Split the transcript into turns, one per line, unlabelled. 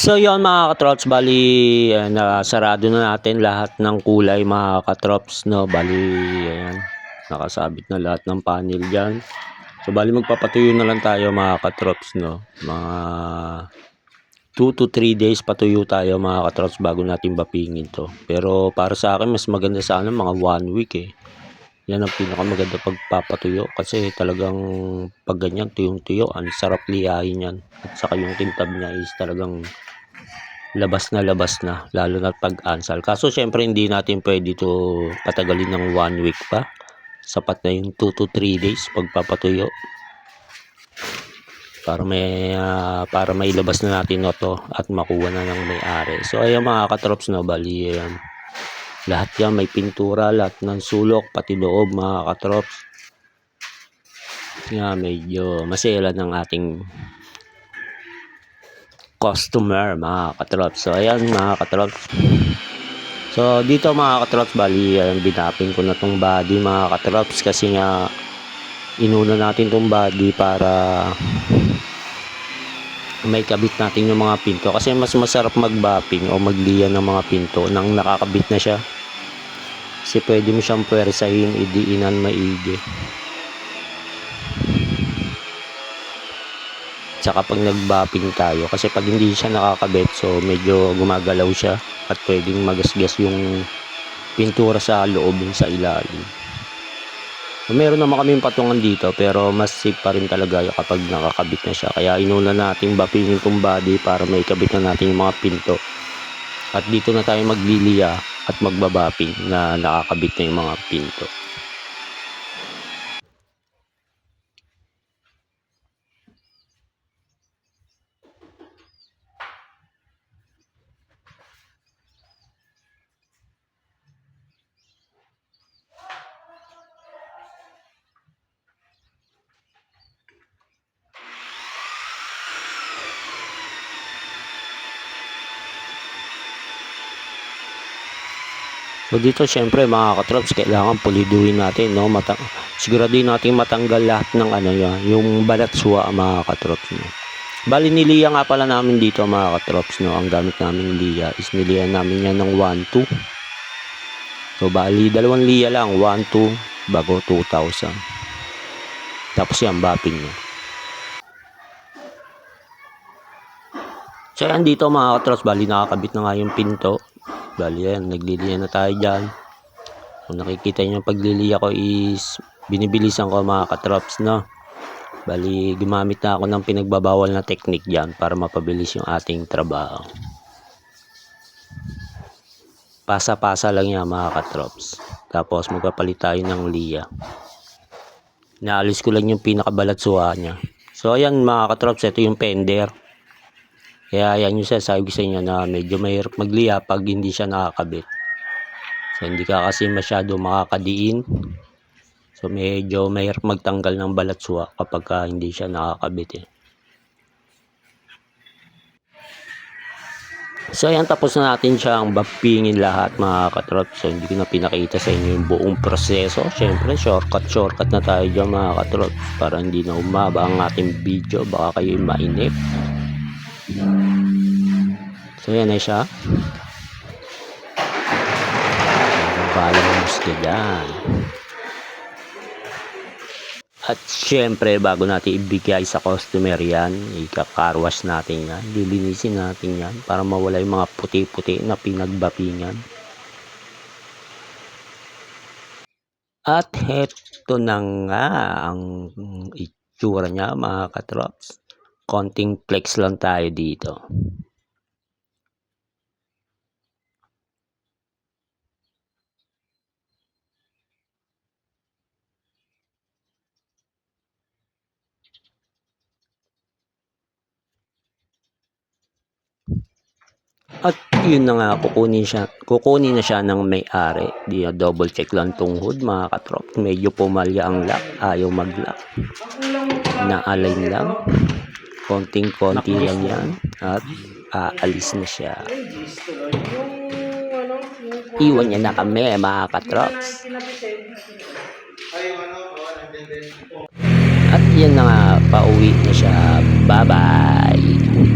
So yon mga katrops, bali nasarado na natin lahat ng kulay mga katrops, no. Bali ayan, nakasabit na lahat ng panel diyan. So bali magpapatuyo na lang tayo mga katrops, no. Mga 2 to 3 days patuyo tayo mga katrops bago natin bapingin to. Pero para sa akin mas maganda sana mga 1 week eh. Yan ang pinakamaganda pagpapatuyo kasi talagang pag ganyan tuyong-tuyo, ang sarap liyahin yan. At saka yung tintab niya is talagang labas na lalo na pag ansal. Kaso syempre hindi natin pwede to patagalin ng 1 week pa. Sapat na yung 2 to 3 days pagpapatuyo para mailabas na natin to at makuha na ng may-ari. So ayan mga katrops, no, bali ayan. Lahat yan may pintura, lahat ng sulok pati loob mga katrops. Yan, medyo masela ng ating customer mga katrops. So ayan mga katrops. So dito mga katrops, bali binapin ko na tong body mga katrops kasi nga inuna natin tong body para may kabit natin yung mga pinto kasi mas masarap magbapping o magliya ng mga pinto nang nakakabit na siya. Kasi pwede mo siyang pwersahin, idiinan maigi. Tsaka pag nagbapping tayo, kasi pag hindi siya nakakabit, so medyo gumagalaw siya at pwedeng magasgas yung pintura sa loob sa ilalim. So, meron naman kaming patungan dito pero mas safe pa rin talaga kapag nakakabit na siya. Kaya inuna natin bappingin tong body para may kabit na natin yung mga pinto. At dito na tayo magliliya at magbabapping na nakakabit na yung mga pinto. So dito syempre mga katrops, kailangan puliduhin natin, no. Siguraduhin natin matanggal lahat ng yung balatswa mga katrops, no. Bali niliya nga pala namin dito mga katrops, no. Ang gamit namin liya is niliya namin yan ng 1-2. So bali 2 liya lang, 1-2 bago 2,000. Tapos yan bapping niya. So yan dito mga katrops, bali nakakabit na nga yung pinto. Bali yan, nagliliya na tayo dyan. Kung nakikita nyo pagliliya ko is binibilisan ko mga katrops, no. Bali gumamit na ako ng pinagbabawal na technique dyan para mapabilis yung ating trabaho. Pasa-pasa lang yan mga katrops. Tapos magpapalit tayo ng liya. Naalis ko lang yung pinakabalatsuha niya. So ayan mga katrops, ito yung fender. Kaya yan yung sasabi sa inyo na medyo mahirap magliya pag hindi siya nakakabit. So hindi ka kasi masyado makakadiin. So medyo mahirap magtanggal ng balatswa kapag hindi siya nakakabit eh. So ayan, tapos na natin siyang bappingin lahat mga katrops. So hindi ko na pinakita sa inyo yung buong proseso. Syempre shortcut na tayo dyan mga katrops para hindi na umaba ang ating video. Baka kayo mainip. So yan na siya. Balance ka dyan. At syempre bago natin ibigay sa customer yan, ika-carwash natin yan, lilinisin natin yan para mawala yung mga puti-puti na pinagbapingan. At heto na nga ang itsura niya mga katrops. Konting flex lang tayo dito. At yun na nga, kukunin na siya ng may-ari. Double check lang tong hood mga katrop. Medyo pumalya ang lock, ayaw mag-lock. Na-align lang. Konting-konti lang yan. At aalis na siya. Iwan niya na kami mga katrops. At yan na nga, pauwi na siya. Bye-bye.